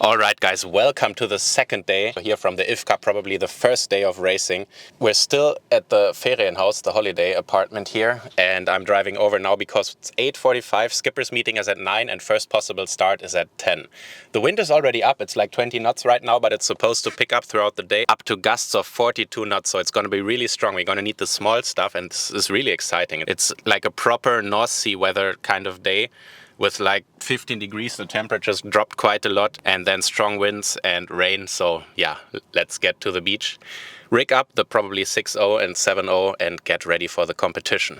All right, guys, welcome to the second day here from the IFCA, probably the first day of racing. We're still at the Ferienhaus, the holiday apartment here, and I'm driving over now because it's 8:45, skipper's meeting is at 9 and first possible start is at 10. The wind is already up, it's like 20 knots right now, but it's supposed to pick up throughout the day, up to gusts of 42 knots, so it's going to be really strong. We're going to need the small stuff, and this is really exciting. It's like a proper North Sea weather kind of day. With like 15 degrees, the temperatures dropped quite a lot, and then strong winds and rain. So yeah, let's get to the beach. Rig up the probably 6.0 and 7.0 and get ready for the competition.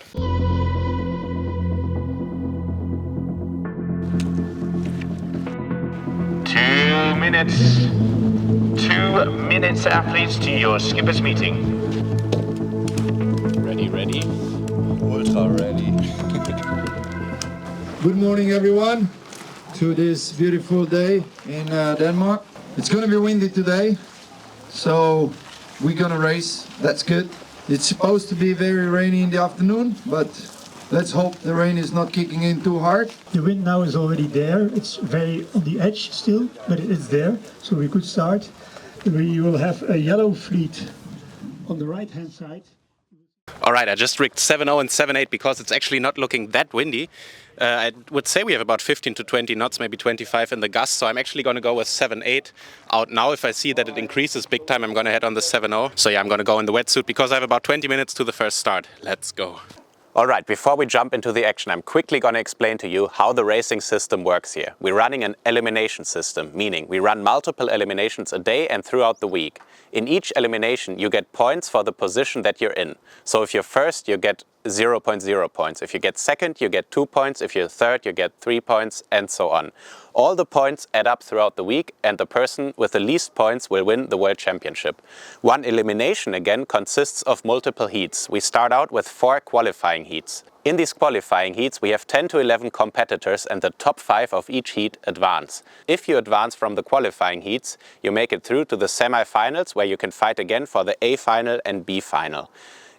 Two minutes athletes to your skipper's meeting. Ready? Ultra ready. Good morning, everyone, to this beautiful day in Denmark. It's going to be windy today, so we're going to race. That's good. It's supposed to be very rainy in the afternoon, but let's hope the rain is not kicking in too hard. The wind now is already there. It's very on the edge still, but it's there, so we could start. We will have a yellow fleet on the right-hand side. All right, I just rigged 7.0 and 7.8 because it's actually not looking that windy. I would say we have about 15 to 20 knots, maybe 25 in the gust, so I'm actually going to go with 7.8 out now. If I see that it increases big time, I'm going to head on the 7.0. So yeah, I'm going to go in the wetsuit because I have about 20 minutes to the first start. Let's go. All right, before we jump into the action, I'm quickly going to explain to you how the racing system works here. We're running an elimination system, meaning we run multiple eliminations a day and throughout the week. In each elimination, you get points for the position that you're in. So if you're first, you get 0.0 points. If you get second, you get 2 points. If you're third, you get 3 points, and so on. All the points add up throughout the week, and the person with the least points will win the World Championship. One elimination, again, consists of multiple heats. We start out with 4 qualifying heats. In these qualifying heats, we have 10 to 11 competitors, and the top 5 of each heat advance. If you advance from the qualifying heats, you make it through to the semi-finals, where you can fight again for the A final and B final.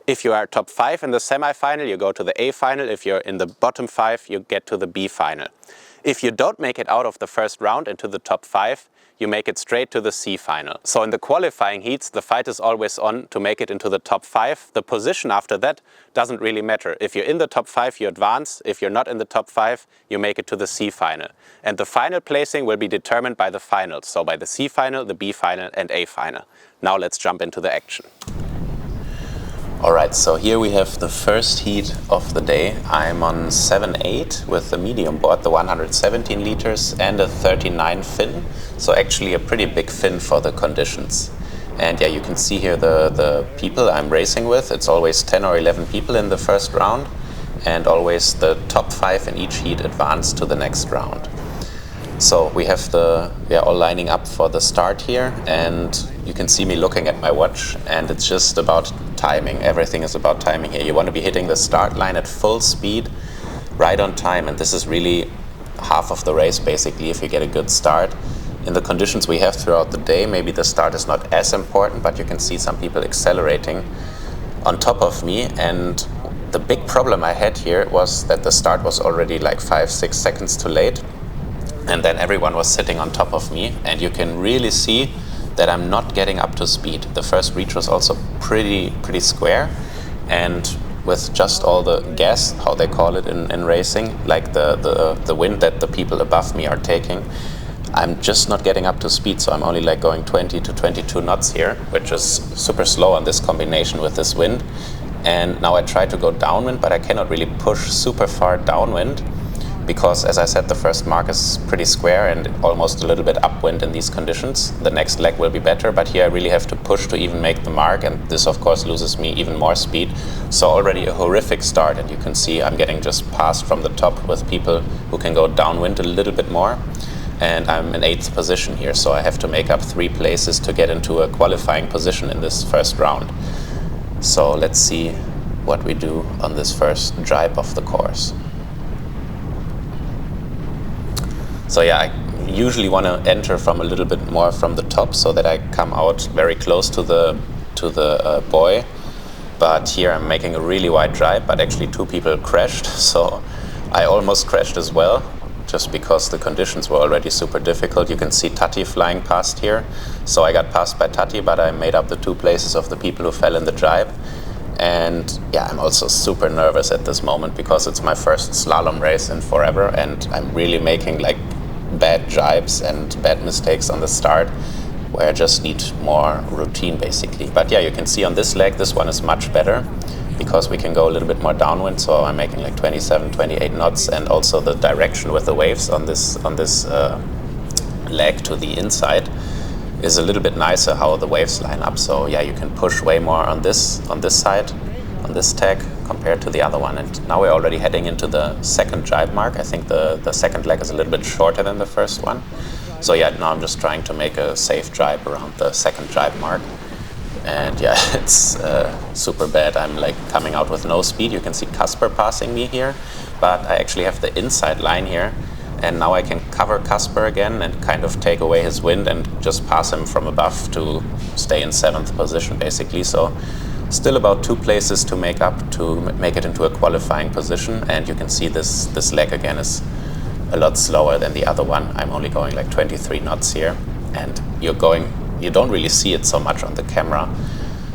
If you are top 5 in the semi-final, you go to the A final. If you're in the bottom 5, you get to the B final. If you don't make it out of the first round into the top 5, you make it straight to the C final. So in the qualifying heats, the fight is always on to make it into the top 5. The position after that doesn't really matter. If you're in the top 5, you advance. If you're not in the top 5, you make it to the C final. And the final placing will be determined by the finals. So by the C final, the B final and A final. Now let's jump into the action. Alright, so here we have the first heat of the day. I'm on 7.8 with the medium board, the 117 liters and a 39 fin. So actually a pretty big fin for the conditions. And yeah, you can see here the people I'm racing with. It's always 10 or 11 people in the first round, and always the top 5 in each heat advance to the next round. So we have all lining up for the start here, and you can see me looking at my watch, and it's just about timing. Everything is about timing here. You want to be hitting the start line at full speed, right on time, and this is really half of the race basically if you get a good start. In the conditions we have throughout the day, maybe the start is not as important, but you can see some people accelerating on top of me, and the big problem I had here was that the start was already like 5-6 seconds too late. And then everyone was sitting on top of me, and you can really see that I'm not getting up to speed. The first reach was also pretty square, and with just all the gas, how they call it in racing, like the wind that the people above me are taking, I'm just not getting up to speed. So I'm only like going 20 to 22 knots here, which is super slow on this combination with this wind. And now I try to go downwind, but I cannot really push super far downwind, because, as I said, the first mark is pretty square and almost a little bit upwind in these conditions. The next leg will be better, but here I really have to push to even make the mark, and this of course loses me even more speed. So already a horrific start, and you can see I'm getting just passed from the top with people who can go downwind a little bit more. And I'm in 8th position here, so I have to make up 3 places to get into a qualifying position in this first round. So let's see what we do on this first drive of the course. So yeah, I usually want to enter from a little bit more from the top so that I come out very close to the buoy. But here I'm making a really wide drive, but actually 2 people crashed, so I almost crashed as well. just because the conditions were already super difficult. You can see Tati flying past here. So I got passed by Tati, but I made up the 2 places of the people who fell in the drive. And yeah, I'm also super nervous at this moment because it's my first slalom race in forever, and I'm really making like bad jibes and bad mistakes on the start where I just need more routine basically. But yeah, you can see on this leg, this one is much better because we can go a little bit more downwind. So I'm making like 27, 28 knots, and also the direction with the waves on this leg to the inside is a little bit nicer how the waves line up. So yeah, you can push way more on this side, on this tag compared to the other one. And now we're already heading into the second jibe mark. I think the second leg is a little bit shorter than the first one. So yeah, now I'm just trying to make a safe jibe around the second jibe mark. And yeah, it's super bad. I'm like coming out with no speed. You can see Casper passing me here, but I actually have the inside line here. And now I can cover Casper again and kind of take away his wind and just pass him from above to stay in 7th position basically. So still about 2 places to make up to make it into a qualifying position. And you can see this leg again is a lot slower than the other one. I'm only going like 23 knots here, and you don't really see it so much on the camera,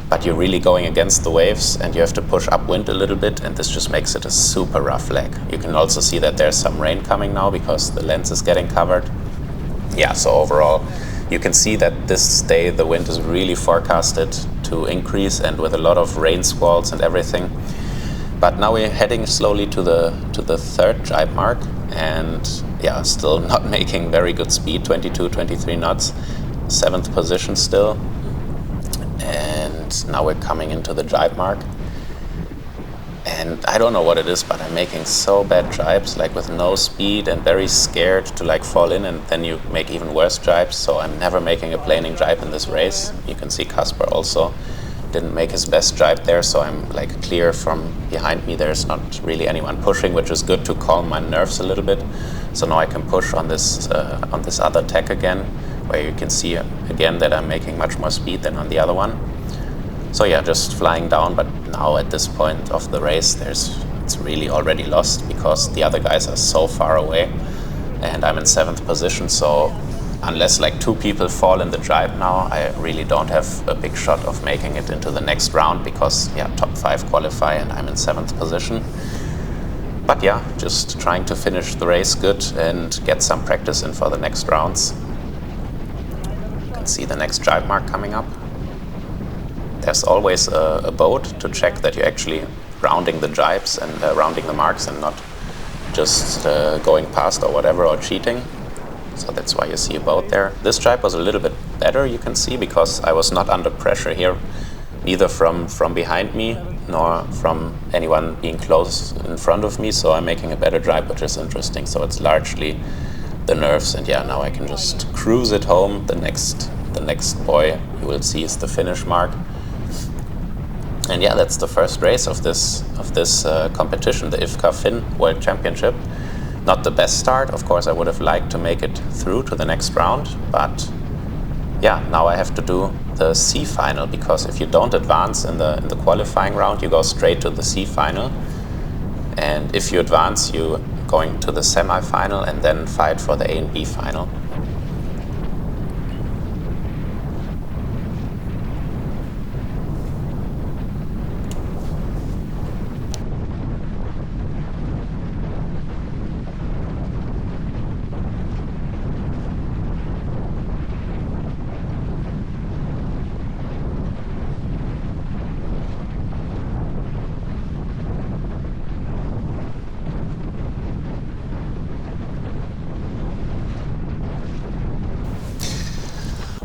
but you're really going against the waves and you have to push upwind a little bit, and this just makes it a super rough leg. You can also see that there's some rain coming now because the lens is getting covered. Yeah, so overall you can see that this day the wind is really forecasted to increase, and with a lot of rain squalls and everything. But now we're heading slowly to the 3rd jibe mark, and yeah, still not making very good speed, 22, 23 knots, 7th position still. And now we're coming into the jibe mark. And I don't know what it is, but I'm making so bad jibes, like with no speed and very scared to like fall in, and then you make even worse jibes. So I'm never making a planing jibe in this race. You can see Casper also didn't make his best jibe there, so I'm like clear from behind me. There's not really anyone pushing, which is good to calm my nerves a little bit. So now I can push on this other tag again, where you can see again that I'm making much more speed than on the other one. So yeah, just flying down, but now at this point of the race, it's really already lost because the other guys are so far away, and I'm in 7th position. So unless like 2 people fall in the jibe now, I really don't have a big shot of making it into the next round because yeah, top 5 qualify and I'm in 7th position. But yeah, just trying to finish the race good and get some practice in for the next rounds. You can see the next jibe mark coming up. There's always a boat to check that you're actually rounding the jibes and rounding the marks and not just going past or whatever or cheating. So that's why you see a boat there. This jibe was a little bit better, you can see, because I was not under pressure here, neither from behind me nor from anyone being close in front of me. So I'm making a better jibe, which is interesting. So it's largely the nerves, and yeah, now I can just cruise it home. The next buoy you will see is the finish mark. And yeah, that's the first race of this competition, the IFCA Finn World Championship. Not the best start, of course. I would have liked to make it through to the next round, but yeah, now I have to do the C final, because if you don't advance in the qualifying round, you go straight to the C final, and if you advance, you're going to the semi-final and then fight for the A and B final.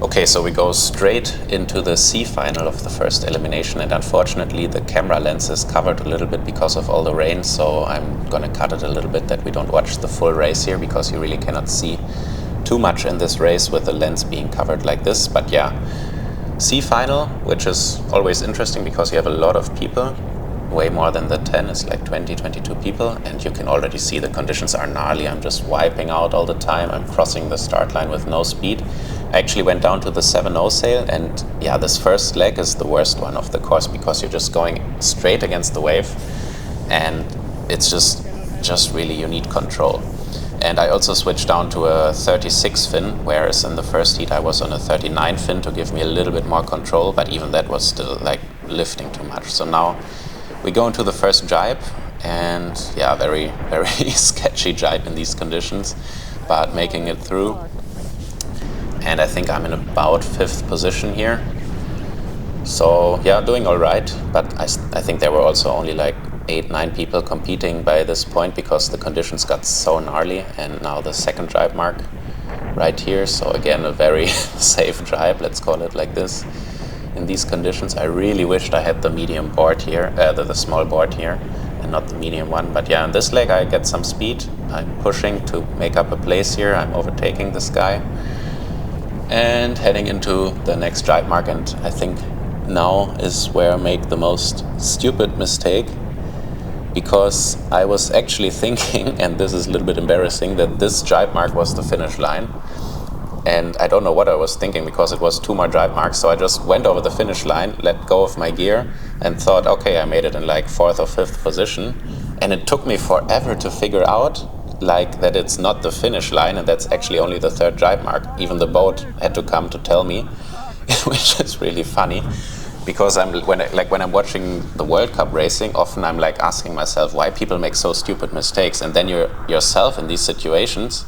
Okay, so we go straight into the C final of the first elimination, and unfortunately the camera lens is covered a little bit because of all the rain, so I'm gonna cut it a little bit that we don't watch the full race here, because you really cannot see too much in this race with the lens being covered like this. But yeah, C final, which is always interesting because you have a lot of people, way more than the 10, it's like 20, 22 people, and you can already see the conditions are gnarly. I'm just wiping out all the time. I'm crossing the start line with no speed. I actually went down to the 7-0 sail, and yeah, this first leg is the worst one of the course because you're just going straight against the wave, and it's just really, you need control. And I also switched down to a 36 fin, whereas in the first heat I was on a 39 fin to give me a little bit more control, but even that was still like lifting too much. So now we go into the first jibe, and yeah, very, very sketchy jibe in these conditions, but making it through. And I think I'm in about 5th position here. So yeah, doing all right, but I think there were also only like 8-9 people competing by this point because the conditions got so gnarly. And now the second jibe mark right here. So again, a very safe jibe, let's call it like this. In these conditions, I really wished I had the medium board here, the small board here, and not the medium one. But yeah, in this leg I get some speed. I'm pushing to make up a place here. I'm overtaking this guy and heading into the next jibe mark. And I think now is where I make the most stupid mistake, because I was actually thinking, and this is a little bit embarrassing, that this jibe mark was the finish line. And I don't know what I was thinking, because it was 2 more jibe marks. So I just went over the finish line, let go of my gear, and thought, okay, I made it in like 4th or 5th position. And it took me forever to figure out like that it's not the finish line, and that's actually only the 3rd jibe mark. Even the boat had to come to tell me, which is really funny. Because when I'm watching the World Cup racing, often I'm like asking myself why people make so stupid mistakes, and then you're yourself in these situations,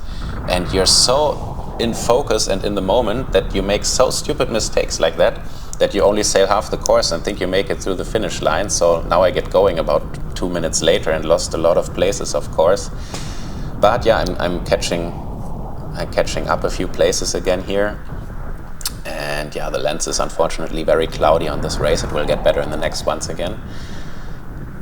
and you're so in focus and in the moment that you make so stupid mistakes like that you only sail half the course and think you make it through the finish line. So now I get going about 2 minutes later and lost a lot of places, of course. But yeah, I'm catching up a few places again here. And yeah, the lens is unfortunately very cloudy on this race. It will get better in the next ones again.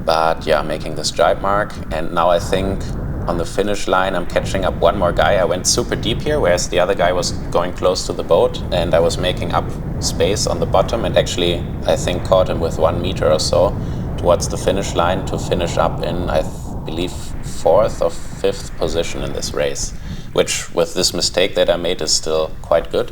But yeah, making this jibe mark. And now I think on the finish line I'm catching up one more guy. I went super deep here, whereas the other guy was going close to the boat. And I was making up space on the bottom, and actually I think caught him with 1 meter or so towards the finish line to finish up in, I believe, 4th or 5th position in this race. Which, with this mistake that I made, is still quite good.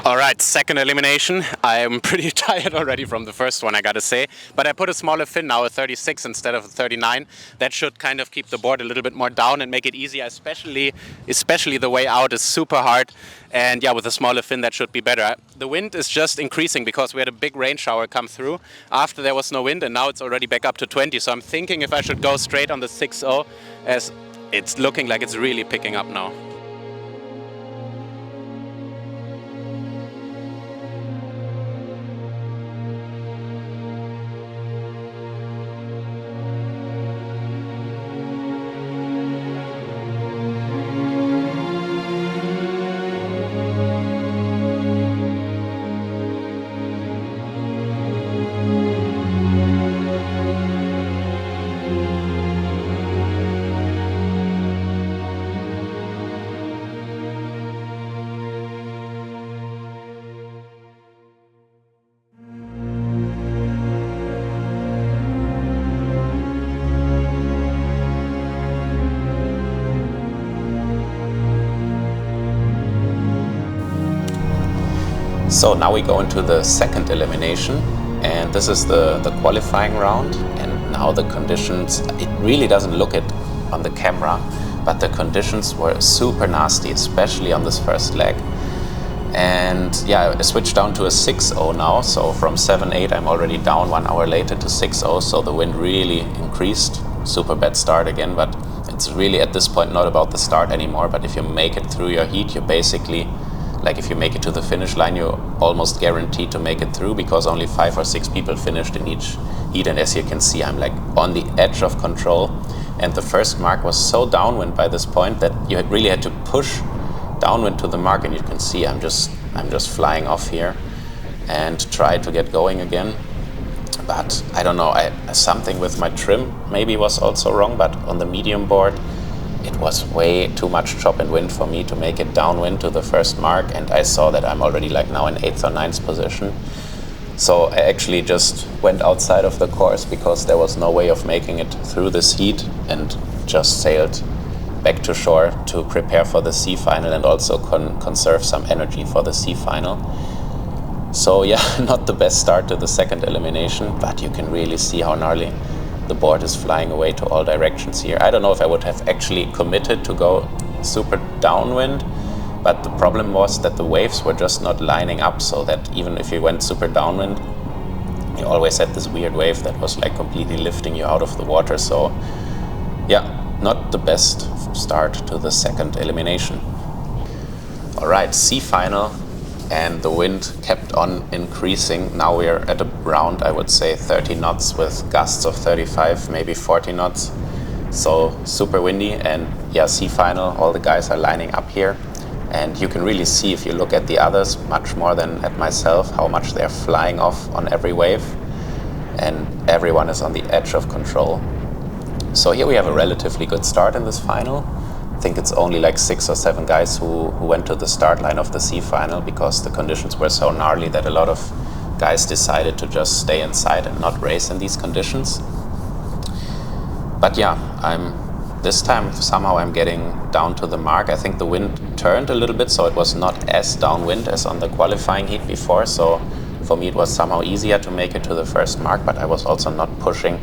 Alright, second elimination. I'm pretty tired already from the first one, I gotta say. But I put a smaller fin now, a 36 instead of a 39. That should kind of keep the board a little bit more down and make it easier, especially the way out is super hard. And yeah, with a smaller fin that should be better. The wind is just increasing because we had a big rain shower come through after there was no wind, and now it's already back up to 20. So I'm thinking if I should go straight on the 6-0, as it's looking like it's really picking up now. So now we go into the second elimination, and this is the qualifying round. And now the conditions, it really doesn't look it on the camera, but the conditions were super nasty, especially on this first leg. And yeah, I switched down to a 6-0 now, so from 7-8 I'm already down 1 hour later to 6-0, so the wind really increased. Super bad start again, but it's really at this point not about the start anymore. But if you make it through your heat, you basically, like if you make it to the finish line, you're almost guaranteed to make it through, because only 5 or 6 people finished in each heat. And as you can see, I'm like on the edge of control. And the first mark was so downwind by this point that you really had to push downwind to the mark, and you can see I'm just flying off here and try to get going again. But I don't know, something with my trim maybe was also wrong, but on the medium board it was way too much chop and wind for me to make it downwind to the first mark, and I saw that I'm already like now in 8th or 9th position. So I actually just went outside of the course because there was no way of making it through this heat, and just sailed back to shore to prepare for the C final and also conserve some energy for the C final. So yeah, not the best start to the second elimination, but you can really see how gnarly the board is flying away to all directions here. I don't know if I would have actually committed to go super downwind, but the problem was that the waves were just not lining up, so that even if you went super downwind, you always had this weird wave that was like completely lifting you out of the water. So yeah, not the best start to the second elimination. Alright, C final, and the wind kept on increasing. Now we are at around, I would say, 30 knots with gusts of 35, maybe 40 knots. So super windy, and yeah, C final, all the guys are lining up here. And you can really see, if you look at the others, much more than at myself, how much they're flying off on every wave. And everyone is on the edge of control. So here we have a relatively good start in this final. I think it's only like 6 or 7 guys who went to the start line of the C final, because the conditions were so gnarly that a lot of guys decided to just stay inside and not race in these conditions. But yeah, this time somehow I'm getting down to the mark. I think the wind turned a little bit, so it was not as downwind as on the qualifying heat before. So for me it was somehow easier to make it to the first mark, but I was also not pushing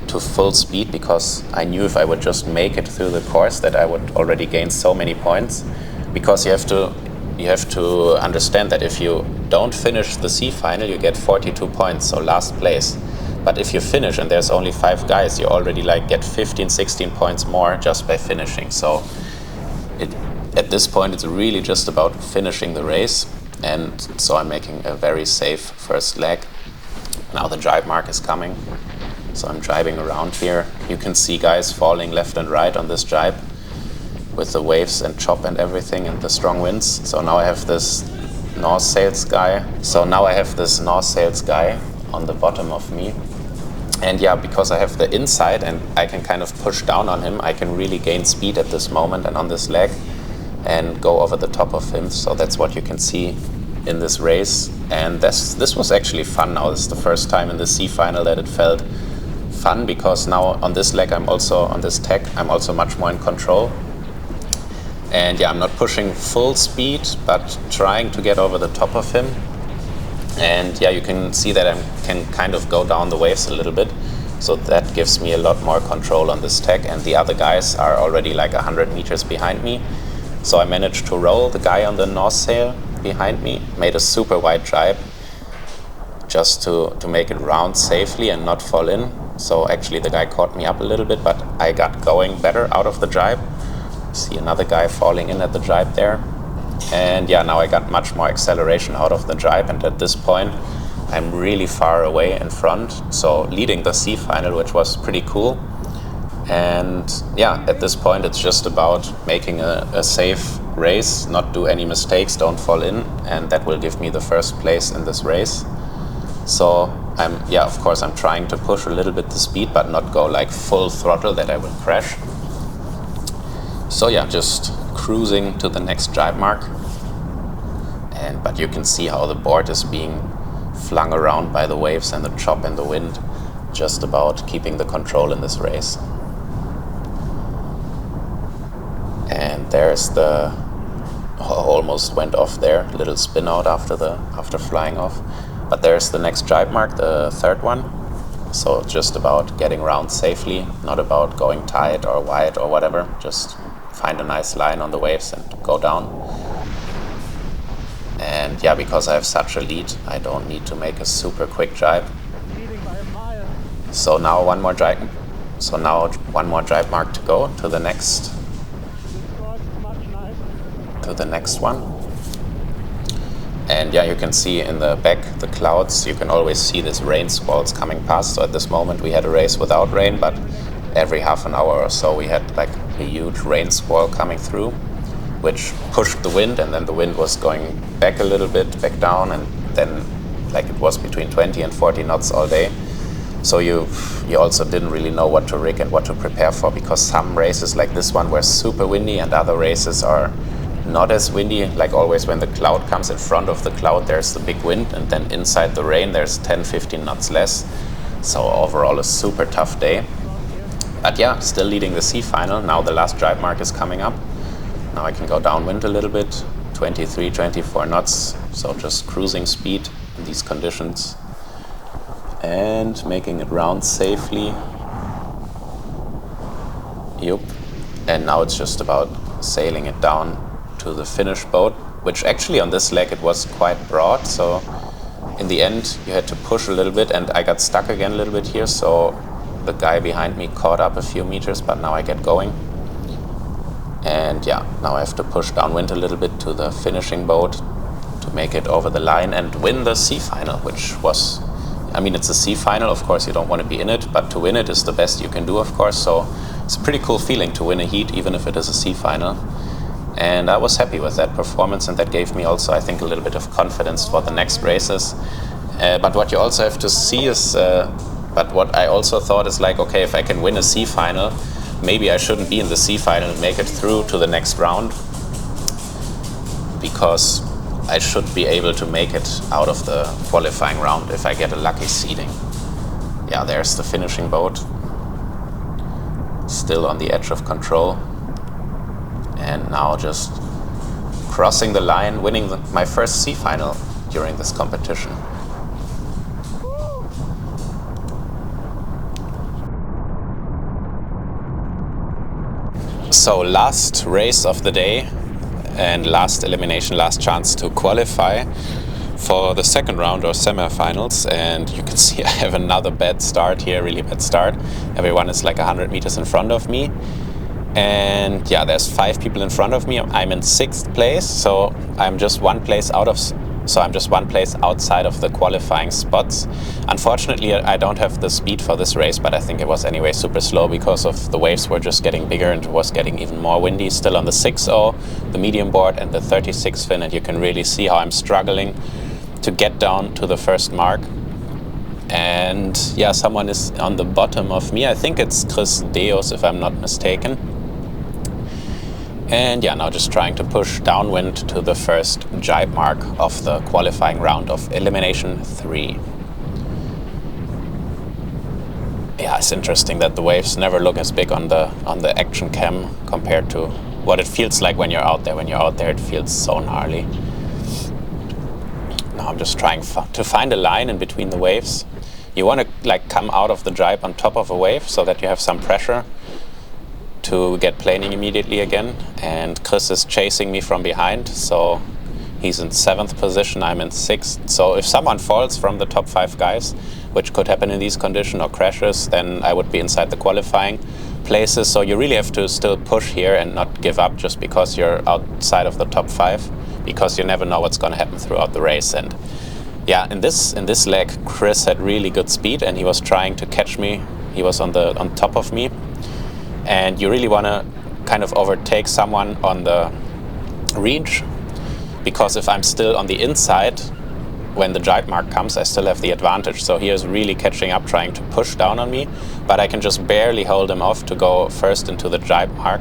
to full speed, because I knew if I would just make it through the course that I would already gain so many points. Because you have to understand that if you don't finish the C final, you get 42 points, so last place. But if you finish and there's only 5 guys, you already like get 15, 16 points more just by finishing. So at this point it's really just about finishing the race, and so I'm making a very safe first leg. Now the drive mark is coming, so I'm driving around here. You can see guys falling left and right on this drive with the waves and chop and everything and the strong winds. So now I have this North Sails guy. On the bottom of me. And yeah, because I have the inside and I can kind of push down on him, I can really gain speed at this moment and on this leg and go over the top of him. So that's what you can see in this race. And this was actually fun now. This is the first time in the C final that it felt fun, because now on this leg I'm also much more in control. And yeah, I'm not pushing full speed, but trying to get over the top of him. And yeah, you can see that I can kind of go down the waves a little bit. So that gives me a lot more control on this tech, and the other guys are already like 100 meters behind me. So I managed to roll the guy on the North Sail behind me, made a super wide drive just to make it round safely and not fall in. So actually the guy caught me up a little bit, but I got going better out of the drive. See another guy falling in at the drive there. And yeah, now I got much more acceleration out of the drive, and at this point I'm really far away in front, so leading the C final, which was pretty cool. And yeah, at this point it's just about making a safe race, not do any mistakes, don't fall in, and that will give me the first place in this race. So of course I'm trying to push a little bit the speed, but not go like full throttle that I will crash. So yeah, just cruising to the next drive mark. But you can see how the board is being flung around by the waves and the chop and the wind, just about keeping the control in this race. And there's almost went off there, little spin out after flying off. But there's the next drive mark, the third one. So just about getting around safely, not about going tight or wide or whatever, just find a nice line on the waves and go down. And yeah, because I have such a lead, I don't need to make a super quick drive. So now one more drive mark to go to the next one. And yeah, you can see in the back the clouds. You can always see these rain squalls coming past. So at this moment we had a race without rain, but every half an hour or so we had like a huge rain squall coming through, which pushed the wind, and then the wind was going back a little bit, back down, and then like it was between 20 and 40 knots all day. So you also didn't really know what to rig and what to prepare for, because some races like this one were super windy and other races are not as windy. Like always when the cloud comes in front of the cloud, there's the big wind, and then inside the rain there's 10-15 knots less. So overall a super tough day. But yeah, still leading the C final. Now the last drive mark is coming up. Now I can go downwind a little bit, 23, 24 knots. So just cruising speed in these conditions and making it round safely. Yup. And now it's just about sailing it down to the finish boat, which actually on this leg it was quite broad, so in the end you had to push a little bit, and I got stuck again a little bit here, so the guy behind me caught up a few meters, but now I get going. And yeah, now I have to push downwind a little bit to the finishing boat to make it over the line and win the C final, which was, I mean, it's a C final, of course you don't want to be in it, but to win it is the best you can do, of course, so it's a pretty cool feeling to win a heat, even if it is a C final. And I was happy with that performance, and that gave me also, I think, a little bit of confidence for the next races. But what you also have to see is, but what I also thought is like, okay, if I can win a C final, maybe I shouldn't be in the C final and make it through to the next round, because I should be able to make it out of the qualifying round if I get a lucky seeding. Yeah, there's the finishing boat, still on the edge of control. And now just crossing the line, winning my first C final during this competition. So last race of the day and last elimination, last chance to qualify for the second round or semi-finals, and you can see I have another bad start here, really bad start. Everyone is like 100 meters in front of me. And yeah, there's 5 people in front of me. I'm in 6th place, so I'm just one place outside of the qualifying spots. Unfortunately, I don't have the speed for this race, but I think it was anyway super slow because of the waves were just getting bigger and it was getting even more windy. Still on the 6.0, the medium board and the 36 fin, and you can really see how I'm struggling to get down to the first mark. And yeah, someone is on the bottom of me. I think it's Chris Deos, if I'm not mistaken. And yeah, now just trying to push downwind to the first jibe mark of the qualifying round of elimination 3. Yeah, it's interesting that the waves never look as big on the action cam compared to what it feels like when you're out there. When you're out there, it feels so gnarly. Now I'm just trying to find a line in between the waves. You want to like come out of the jibe on top of a wave so that you have some pressure to get planing immediately again. And Chris is chasing me from behind, so he's in 7th position, I'm in 6th. So if someone falls from the top 5 guys, which could happen in these conditions, or crashes, then I would be inside the qualifying places. So you really have to still push here and not give up just because you're outside of the top 5, because you never know what's going to happen throughout the race. And yeah, in this leg, Chris had really good speed and he was trying to catch me. He was on top of me. And you really want to kind of overtake someone on the reach, because if I'm still on the inside, when the jibe mark comes, I still have the advantage. So he is really catching up, trying to push down on me, but I can just barely hold him off to go first into the jibe mark.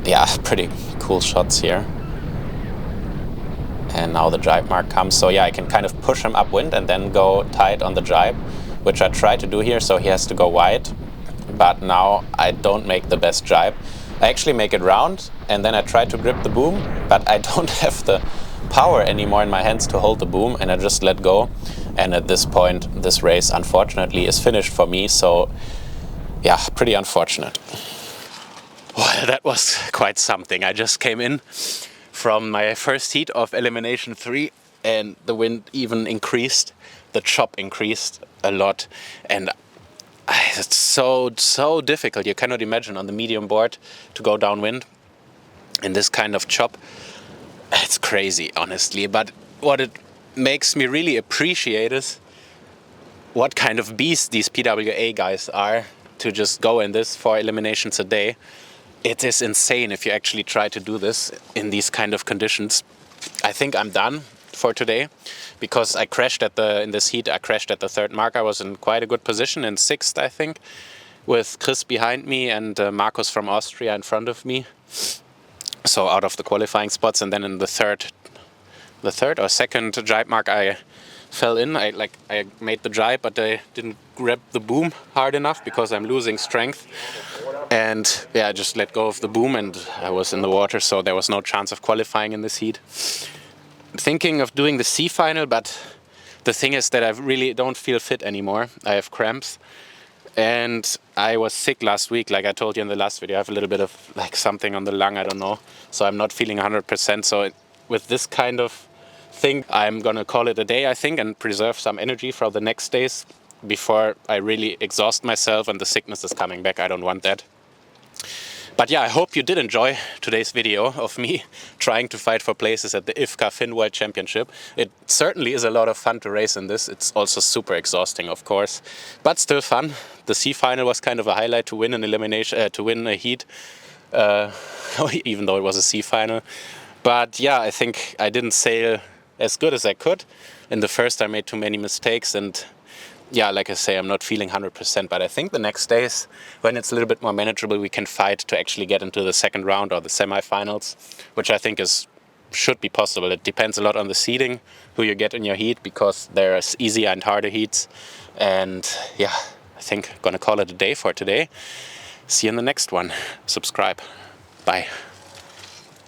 Yeah, pretty cool shots here. And now the jibe mark comes. So yeah, I can kind of push him upwind and then go tight on the jibe, which I try to do here, so he has to go wide. But now I don't make the best jibe. I actually make it round, and then I try to grip the boom, but I don't have the power anymore in my hands to hold the boom, and I just let go. And at this point, this race unfortunately is finished for me, so yeah, pretty unfortunate. Well, that was quite something. I just came in from my first heat of elimination 3, and the wind even increased, the chop increased a lot, and it's so difficult. You cannot imagine on the medium board to go downwind in this kind of chop. It's crazy, honestly. But what it makes me really appreciate is what kind of beasts these PWA guys are to just go in this 4 eliminations a day. It is insane if you actually try to do this in these kind of conditions. I think I'm done for today, because I crashed in this heat. I crashed at the 3rd mark. I was in quite a good position, in 6th, I think, with Chris behind me and Markus from Austria in front of me. So out of the qualifying spots, and then in the third or second jibe mark, I fell in. I made the jibe, but I didn't grab the boom hard enough because I'm losing strength. And yeah, I just let go of the boom and I was in the water, so there was no chance of qualifying in this heat. Thinking of doing the C final, but the thing is that I really don't feel fit anymore. I have cramps, And I was sick last week, like I told you in the last video. I have a little bit of like something on the lung, I don't know. So I'm not feeling 100%. So with this kind of thing, I'm gonna call it a day, I think, and preserve some energy for the next days before I really exhaust myself and the sickness is coming back. I don't want that. But yeah, I hope you did enjoy today's video of me trying to fight for places at the IFCA Finn World Championship. It certainly is a lot of fun to race in this. It's also super exhausting, of course, but still fun. The C final was kind of a highlight to win an elimination, to win a heat, even though it was a C final. But yeah, I think I didn't sail as good as I could. In the first, I made too many mistakes, and yeah, like I say, I'm not feeling 100%, but I think the next days, when it's a little bit more manageable, we can fight to actually get into the second round or the semi-finals, which I think should be possible. It depends a lot on the seeding, who you get in your heat, because there's easier and harder heats. And yeah, I think I'm gonna call it a day for today. See you in the next one. Subscribe. Bye.